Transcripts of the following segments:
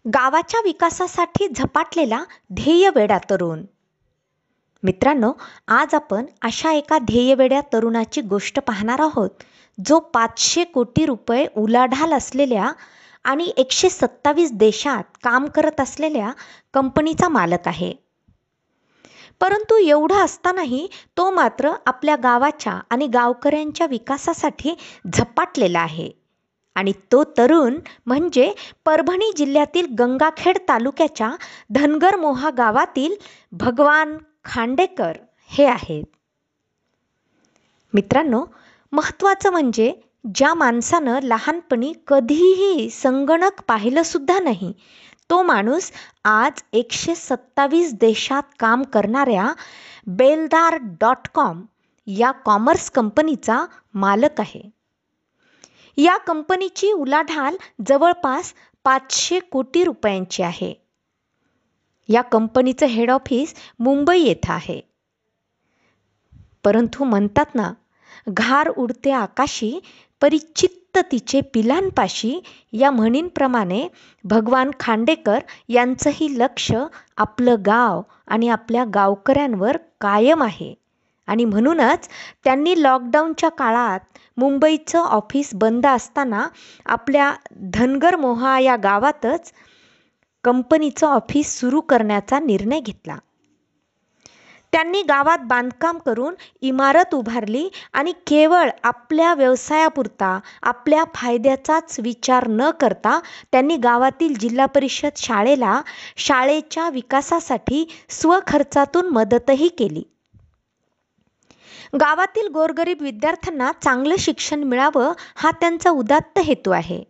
गावाच्या विकासासाठी झपाटलेला ध्येयवेडा तरुण. मित्रांनो, आज आपण अशा एका ध्येयवेड्या तरुणाची गोष्ट पाहणार आहोत, जो 500 कोटी रुपये उलाढाल असलेल्या आणि 127 देशात काम करत असलेल्या कंपनीचा मालक आहे. परंतु एवढं असतानाही तो मात्र आपल्या गावाच्या आणि गावकऱ्यांच्या विकासासाठी झपाटलेला आहे. आणि तो तरुण म्हणजे परभणी जिल्ह्यातील गंगाखेड तालुक्याच्या धनगरमोहा गावातील भगवान खांडेकर हे आहेत. मित्रांनो, महत्त्वाचं म्हणजे ज्या माणसानं लहानपणी कधीही संगणक पाहिलं सुद्धा नाही, तो माणूस आज 127 देशात काम करणाऱ्या belldar.com या कॉमर्स कंपनीचा मालक आहे. या कंपनीची उलाढाल जवळपास 500 कोटी रुपयांची आहे. या कंपनीचं हेड ऑफिस मुंबई येथे आहे. परंतु म्हणतात ना, घार उडते आकाशी परिचित्त तिचे पिलांपाशी, या म्हणींप्रमाणे भगवान खांडेकर यांचंही लक्ष आपलं गाव आणि आपल्या गावकऱ्यांवर कायम आहे. आणि म्हणूनच त्यांनी लॉकडाऊनच्या काळात मुंबईचं ऑफिस बंद असताना आपल्या धनगरमोहा या गावातच कंपनीचं ऑफिस सुरू करण्याचा निर्णय घेतला. त्यांनी गावात बांधकाम करून इमारत उभारली आणि केवळ आपल्या व्यवसायापुरता, आपल्या फायद्याचाच विचार न करता त्यांनी गावातील जिल्हा परिषद शाळेला शाळेच्या विकासासाठी स्वखर्चातून मदतही केली. गावातील गोरगरीब विद्यार्थ्यांना चांगलं शिक्षण मिळावं हा त्यांचा उदात्त हेतू आहे.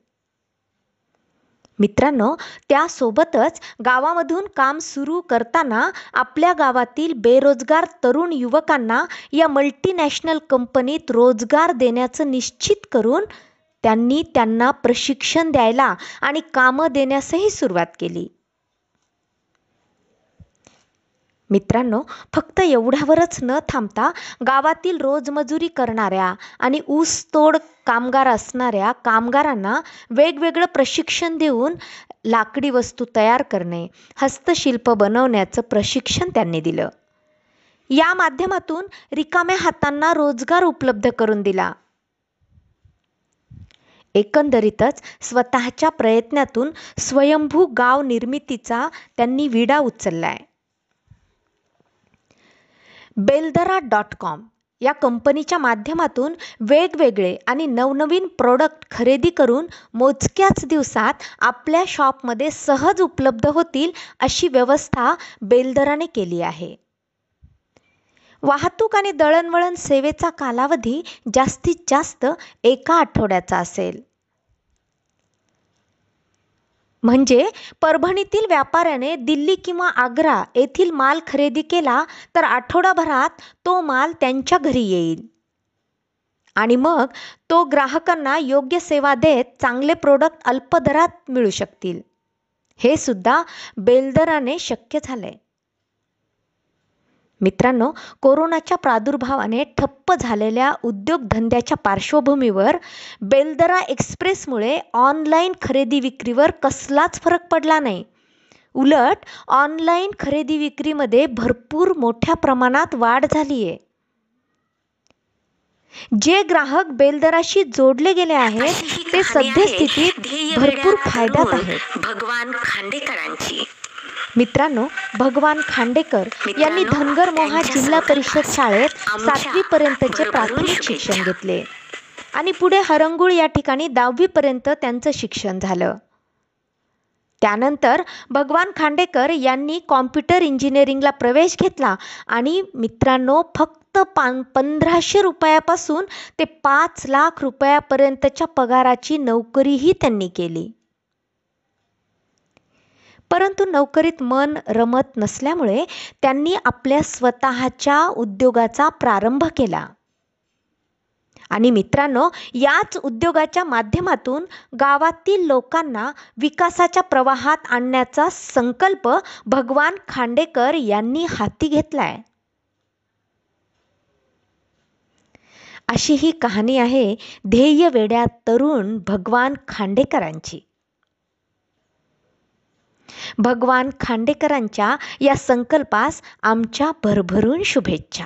मित्रांनो, त्यासोबतच गावामधून काम सुरू करताना आपल्या गावातील बेरोजगार तरुण युवकांना या मल्टीनॅशनल कंपनीत रोजगार देण्याचं निश्चित करून त्यांनी त्यांना प्रशिक्षण द्यायला आणि कामं देण्यासही सुरुवात केली. मित्रांनो, फक्त एवढ्यावरच न थांबता गावातील रोजमजुरी करणाऱ्या आणि ऊसतोड कामगार असणाऱ्या कामगारांना वेगवेगळं प्रशिक्षण देऊन लाकडी वस्तू तयार करणे, हस्तशिल्प बनवण्याचं प्रशिक्षण त्यांनी दिलं. या माध्यमातून रिकाम्या हातांना रोजगार उपलब्ध करून दिला. एकंदरीतच स्वतःच्या प्रयत्नातून स्वयंभू गाव निर्मितीचा त्यांनी विडा उचललाय. belldar.com या कंपनीच्या माध्यमातून वेगवेगळे आणि नवनवीन प्रोडक्ट खरेदी करून मोजक्याच दिवसात आपल्या शॉपमध्ये सहज उपलब्ध होतील अशी व्यवस्था बेलदराने केली आहे. वाहतूक आणि दळणवळण सेवेचा कालावधी जास्तीत जास्त 1 आठवड्याचा असेल. म्हणजे परभणीतील व्यापाऱ्याने दिल्ली किंवा आग्रा येथील माल खरेदी केला तर आठवडाभरात तो माल त्यांच्या घरी येईल आणि मग तो ग्राहकांना योग्य सेवा देत चांगले प्रोडक्ट अल्प दरात मिळू शकतील. हे सुद्धा बेलदराने शक्य झालंय. मित्रांनो, कोरोनाच्या प्रादुर्भावाने ठप्प झालेल्या उद्योगधंद्याच्या पार्श्वभूमीवर बेलदरा एक्सप्रेसमुळे ऑनलाईन खरेदी विक्रीवर कसलाच फरक पडला नाही. उलट ऑनलाईन खरेदी विक्रीमध्ये भरपूर मोठ्या प्रमाणात वाढ झाली आहे. जे ग्राहक बेलदराशी जोडले गेले आहेत ते सद्यस्थितीत भरपूर फायद्यात आहेत. भगवान खांडेकरांची. मित्रांनो, भगवान खांडेकर यांनी धनगरमोहा जिल्हा परिषद शाळेत 7वी पर्यंतचे प्राथमिक शिक्षण घेतले आणि पुढे हरंगुळ या ठिकाणी 10वी पर्यंत त्यांचं शिक्षण झालं. त्यानंतर भगवान खांडेकर यांनी कॉम्प्युटर इंजिनिअरिंगला प्रवेश घेतला आणि मित्रांनो, फक्त 1500 रुपयापासून ते 5 लाख रुपयापर्यंतच्या पगाराची नोकरीही त्यांनी केली. परंतु नोकरीत मन रमत नसल्यामुळे त्यांनी आपल्या स्वतःच्या उद्योगाचा प्रारंभ केला. आणि मित्रांनो, याच उद्योगाच्या माध्यमातून गावातील लोकांना विकासाच्या प्रवाहात आणण्याचा संकल्प भगवान खांडेकर यांनी हाती घेतलाय. अशी ही कहाणी आहे ध्येयवेड्या तरुण भगवान खांडेकरांची. भगवान खांडेकरांच्या या संकल्पास आमच्या भरभरून शुभेच्छा.